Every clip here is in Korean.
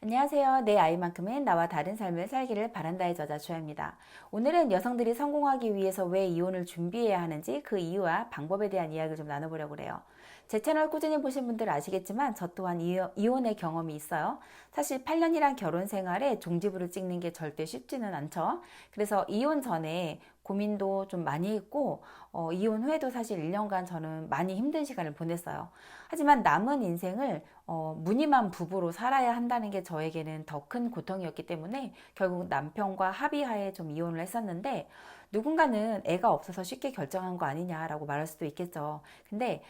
안녕하세요. 내 아이만큼은 나와 다른 삶을 살기를 바란다의 저자 주아입니다. 오늘은 여성들이 성공하기 위해서 왜 이혼을 준비해야 하는지 그 이유와 방법에 대한 이야기를 좀 나눠보려고 그래요. 제 채널 꾸준히 보신 분들 아시겠지만 저 또한 이혼의 경험이 있어요. 사실 8년이란 결혼 생활에 종지부를 찍는 게 절대 쉽지는 않죠. 그래서 이혼 전에 고민도 좀 많이 했고 이혼 후에도 사실 1년간 저는 많이 힘든 시간을 보냈어요. 하지만 남은 인생을 무늬만 부부로 살아야 한다는 게 저에게는 더 큰 고통이었기 때문에 결국 남편과 합의하에 좀 이혼을 했었는데, 누군가는 애가 없어서 쉽게 결정한 거 아니냐라고 말할 수도 있겠죠. 근데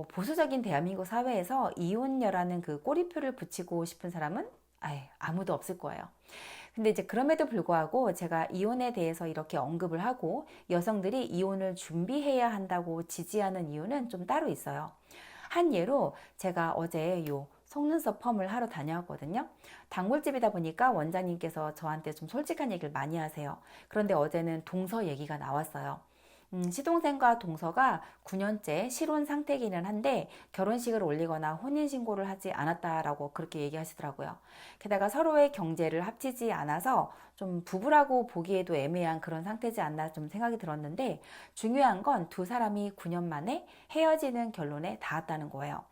보수적인 대한민국 사회에서 이혼녀라는 그 꼬리표를 붙이고 싶은 사람은 아무도 없을 거예요. 근데 이제 그럼에도 불구하고 제가 이혼에 대해서 이렇게 언급을 하고 여성들이 이혼을 준비해야 한다고 지지하는 이유는 좀 따로 있어요. 한 예로 제가 어제 요 속눈썹 펌을 하러 다녀왔거든요. 단골집이다 보니까 원장님께서 저한테 좀 솔직한 얘기를 많이 하세요. 그런데 어제는 동서 얘기가 나왔어요. 시동생과 동서가 9년째 실혼 상태이기는 한데 결혼식을 올리거나 혼인신고를 하지 않았다라고 그렇게 얘기하시더라고요. 게다가 서로의 경제를 합치지 않아서 좀 부부라고 보기에도 애매한 그런 상태지 않나 좀 생각이 들었는데, 중요한 건 두 사람이 9년 만에 헤어지는 결론에 닿았다는 거예요.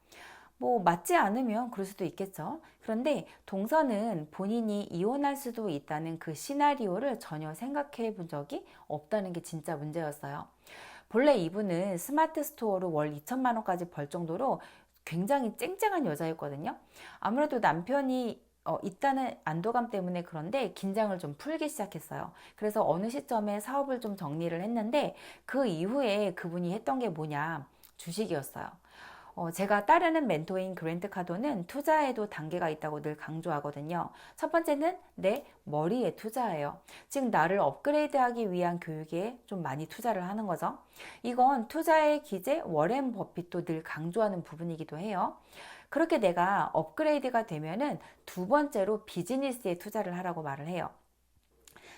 뭐 맞지 않으면 그럴 수도 있겠죠. 그런데 동서는 본인이 이혼할 수도 있다는 그 시나리오를 전혀 생각해 본 적이 없다는 게 진짜 문제였어요. 본래 이분은 스마트 스토어로 월 2천만 원까지 벌 정도로 굉장히 쨍쨍한 여자였거든요. 아무래도 남편이 있다는 안도감 때문에 그런데 긴장을 좀 풀기 시작했어요. 그래서 어느 시점에 사업을 좀 정리를 했는데, 그 이후에 그분이 했던 게 뭐냐? 주식이었어요. 제가 따르는 멘토인 그랜트 카도는 투자에도 단계가 있다고 늘 강조하거든요. 첫 번째는 내 머리에 투자예요. 즉 나를 업그레이드하기 위한 교육에 좀 많이 투자를 하는 거죠. 이건 투자의 기재 워렌 버핏도 늘 강조하는 부분이기도 해요. 그렇게 내가 업그레이드가 되면은 두 번째로 비즈니스에 투자를 하라고 말을 해요.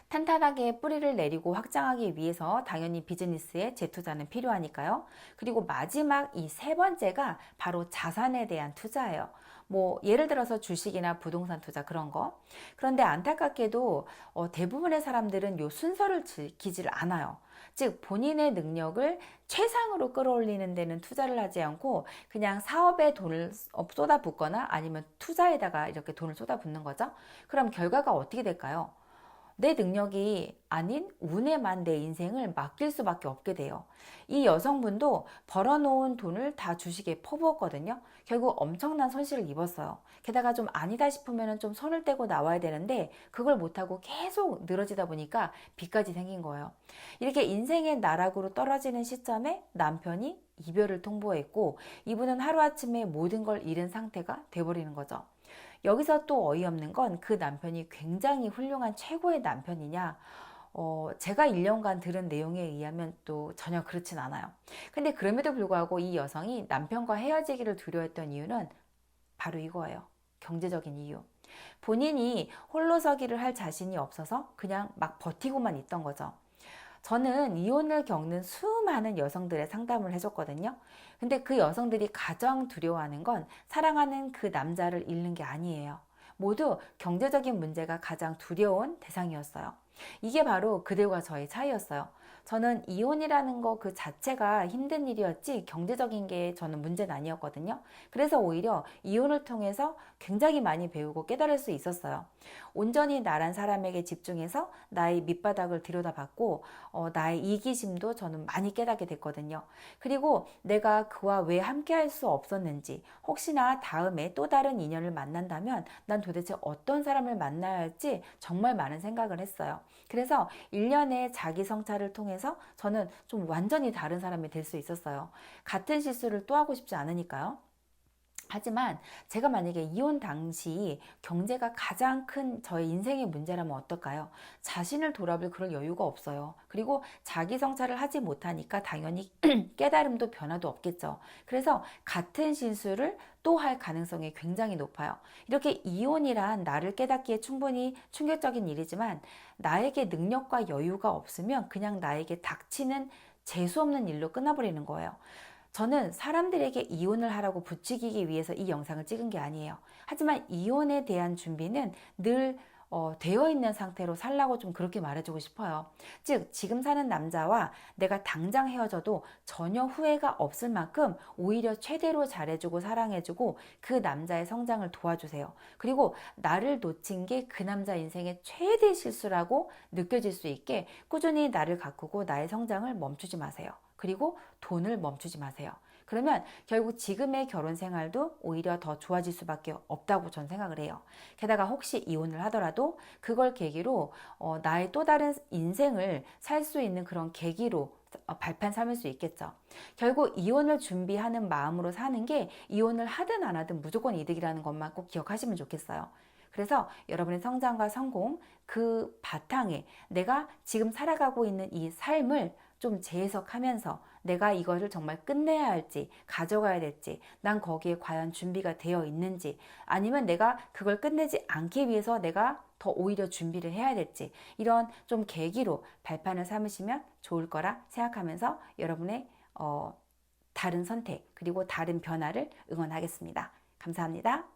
탄탄하게 뿌리를 내리고 확장하기 위해서 당연히 비즈니스에 재투자는 필요하니까요. 그리고 마지막 이 세 번째가 바로 자산에 대한 투자예요. 뭐 예를 들어서 주식이나 부동산 투자 그런 거. 그런데 안타깝게도 대부분의 사람들은 요 순서를 지키질 않아요. 즉 본인의 능력을 최상으로 끌어올리는 데는 투자를 하지 않고 그냥 사업에 돈을 쏟아붓거나 아니면 투자에다가 이렇게 돈을 쏟아붓는 거죠. 그럼 결과가 어떻게 될까요? 내 능력이 아닌 운에만 내 인생을 맡길 수밖에 없게 돼요. 이 여성분도 벌어놓은 돈을 다 주식에 퍼부었거든요. 결국 엄청난 손실을 입었어요. 게다가 좀 아니다 싶으면 좀 손을 떼고 나와야 되는데 그걸 못하고 계속 늘어지다 보니까 빚까지 생긴 거예요. 이렇게 인생의 나락으로 떨어지는 시점에 남편이 이별을 통보했고, 이분은 하루아침에 모든 걸 잃은 상태가 돼버리는 거죠. 여기서 또 어이없는 건 그 남편이 굉장히 훌륭한 최고의 남편이냐? 제가 1년간 들은 내용에 의하면 또 전혀 그렇진 않아요. 근데 그럼에도 불구하고 이 여성이 남편과 헤어지기를 두려워했던 이유는 바로 이거예요. 경제적인 이유. 본인이 홀로서기를 할 자신이 없어서 그냥 막 버티고만 있던 거죠. 저는 이혼을 겪는 수많은 여성들의 상담을 해줬거든요. 근데 그 여성들이 가장 두려워하는 건 사랑하는 그 남자를 잃는 게 아니에요. 모두 경제적인 문제가 가장 두려운 대상이었어요. 이게 바로 그들과 저의 차이였어요. 저는 이혼이라는 거 그 자체가 힘든 일이었지 경제적인 게 저는 문제는 아니었거든요. 그래서 오히려 이혼을 통해서 굉장히 많이 배우고 깨달을 수 있었어요. 온전히 나란 사람에게 집중해서 나의 밑바닥을 들여다봤고 나의 이기심도 저는 많이 깨닫게 됐거든요. 그리고 내가 그와 왜 함께 할 수 없었는지, 혹시나 다음에 또 다른 인연을 만난다면 난 도대체 어떤 사람을 만나야 할지 정말 많은 생각을 했어요. 그래서 1년의 자기 성찰을 통해서 저는 좀 완전히 다른 사람이 될 수 있었어요. 같은 실수를 또 하고 싶지 않으니까요. 하지만 제가 만약에 이혼 당시 경제가 가장 큰 저의 인생의 문제라면 어떨까요? 자신을 돌아볼 그럴 여유가 없어요. 그리고 자기 성찰을 하지 못하니까 당연히 깨달음도 변화도 없겠죠. 그래서 같은 실수를 또 할 가능성이 굉장히 높아요. 이렇게 이혼이란 나를 깨닫기에 충분히 충격적인 일이지만 나에게 능력과 여유가 없으면 그냥 나에게 닥치는 재수 없는 일로 끝나버리는 거예요. 저는 사람들에게 이혼을 하라고 부추기기 위해서 이 영상을 찍은 게 아니에요. 하지만 이혼에 대한 준비는 늘 되어 있는 상태로 살라고 좀 그렇게 말해주고 싶어요. 즉, 지금 사는 남자와 내가 당장 헤어져도 전혀 후회가 없을 만큼 오히려 최대로 잘해주고 사랑해주고 그 남자의 성장을 도와주세요. 그리고 나를 놓친 게 그 남자 인생의 최대 실수라고 느껴질 수 있게 꾸준히 나를 가꾸고 나의 성장을 멈추지 마세요. 그리고 돈을 멈추지 마세요. 그러면 결국 지금의 결혼 생활도 오히려 더 좋아질 수밖에 없다고 전 생각을 해요. 게다가 혹시 이혼을 하더라도 그걸 계기로 나의 또 다른 인생을 살 수 있는 그런 계기로 발판 삼을 수 있겠죠. 결국 이혼을 준비하는 마음으로 사는 게 이혼을 하든 안 하든 무조건 이득이라는 것만 꼭 기억하시면 좋겠어요. 그래서 여러분의 성장과 성공, 그 바탕에 내가 지금 살아가고 있는 이 삶을 좀 재해석하면서 내가 이것을 정말 끝내야 할지, 가져가야 될지, 난 거기에 과연 준비가 되어 있는지, 아니면 내가 그걸 끝내지 않기 위해서 내가 더 오히려 준비를 해야 될지, 이런 좀 계기로 발판을 삼으시면 좋을 거라 생각하면서 여러분의 다른 선택, 그리고 다른 변화를 응원하겠습니다. 감사합니다.